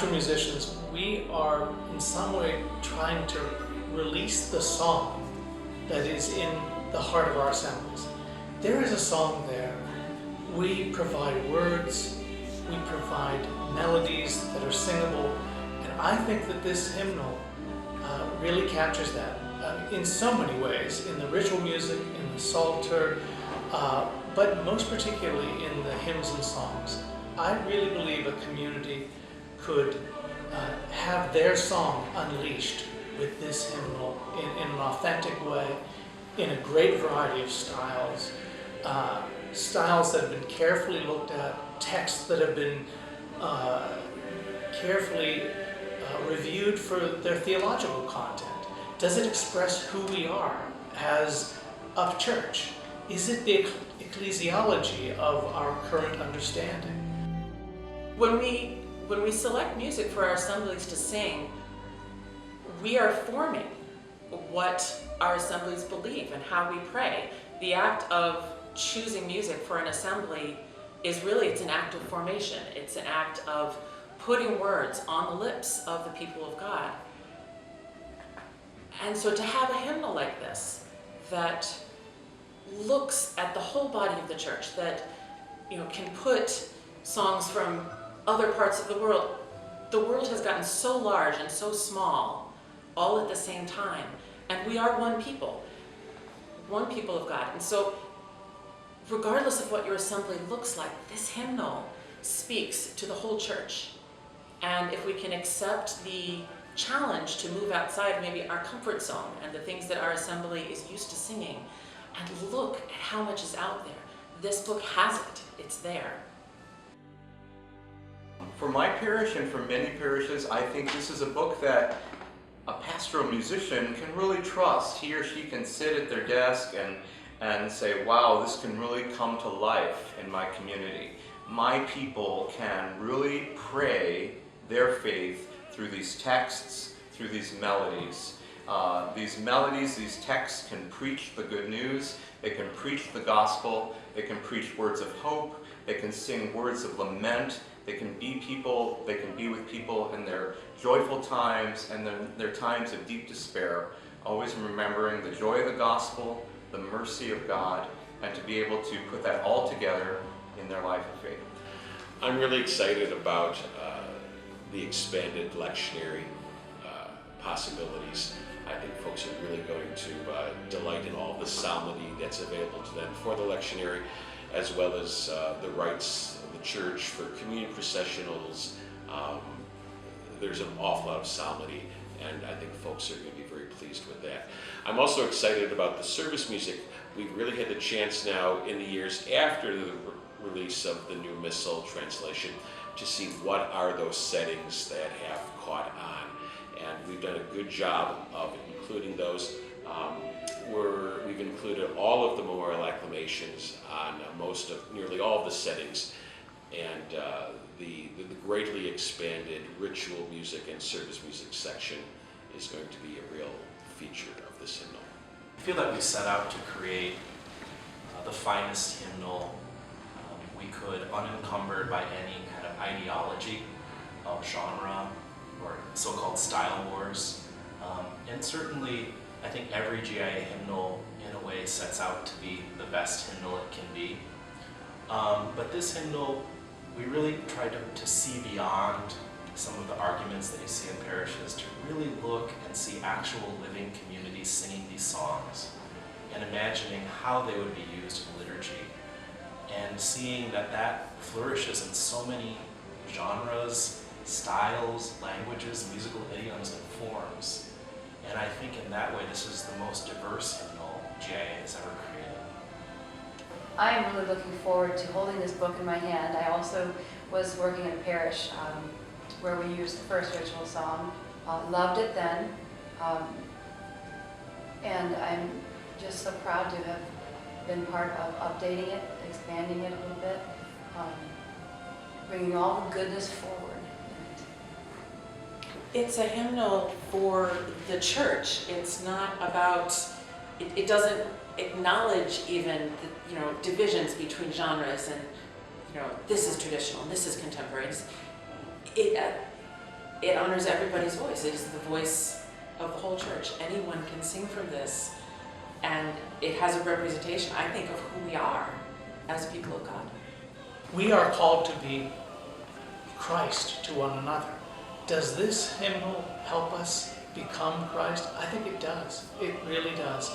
pastoral musicians, we are in some way trying to release the song that is in the heart of our assemblies. There is a song there. We provide words, we provide melodies that are singable, and I think that this hymnal really captures that in so many ways, in the ritual music, in the psalter, but most particularly in the hymns and songs. I really believe a community could have their song unleashed with this hymnal in an authentic way, in a great variety of styles, styles that have been carefully looked at, texts that have been carefully reviewed for their theological content. Does it express who we are as a church? Is it the ecclesiology of our current understanding? When we select music for our assemblies to sing, we are forming what our assemblies believe and how we pray. The act of choosing music for an assembly is really, it's an act of formation. It's an act of putting words on the lips of the people of God. And so to have a hymnal like this that looks at the whole body of the church, that can put songs from other parts of the world has gotten so large and so small all at the same time, and we are one people of God. And so regardless of what your assembly looks like, this hymnal speaks to the whole church. And if we can accept the challenge to move outside maybe our comfort zone and the things that our assembly is used to singing, and look at how much is out there. This book has it. It's there. For my parish and for many parishes, I think this is a book that a pastoral musician can really trust. He or she can sit at their desk and say, wow, this can really come to life in my community. My people can really pray their faith through these texts, through these melodies. These texts can preach the good news, they can preach the gospel, they can preach words of hope, they can sing words of lament, they can be with people in their joyful times and their times of deep despair, always remembering the joy of the gospel, the mercy of God, and to be able to put that all together in their life of faith. I'm really excited about the expanded lectionary possibilities. I think folks are really going to delight in all the psalmody that's available to them for the lectionary, as well as the rites of the church for communion processionals. There's an awful lot of psalmody, and I think folks are going to be very pleased with that. I'm also excited about the service music. We've really had the chance now in the years after the release of the new Missal translation to see what are those settings that have caught on. And we've done a good job of including those. We've included all of the memorial acclamations on nearly all of the settings, and the greatly expanded ritual music and service music section is going to be a real feature of this hymnal. I feel that we set out to create the finest hymnal we could, unencumbered by any kind of ideology of genre or so-called style wars. And certainly, I think every GIA hymnal, in a way, sets out to be the best hymnal it can be. But this hymnal, we really tried to see beyond some of the arguments that you see in parishes, to really look and see actual living communities singing these songs and imagining how they would be used in liturgy, and seeing that flourishes in so many genres, styles, languages, musical idioms, and forms. And I think in that way, this is the most diverse hymnal GIA has ever created. I am really looking forward to holding this book in my hand. I also was working in a parish where we used the first ritual song. Loved it then. And I'm just so proud to have been part of updating it, expanding it a little bit, bringing all the goodness forward. It's a hymnal for the church. It's not about, it doesn't acknowledge even the, divisions between genres and, this is traditional and this is contemporary. it honors everybody's voice. It is the voice of the whole church. Anyone can sing from this, and it has a representation, I think, of who we are as people of God. We are called to be Christ to one another. Does this hymnal help us become Christ? I think it does. It really does.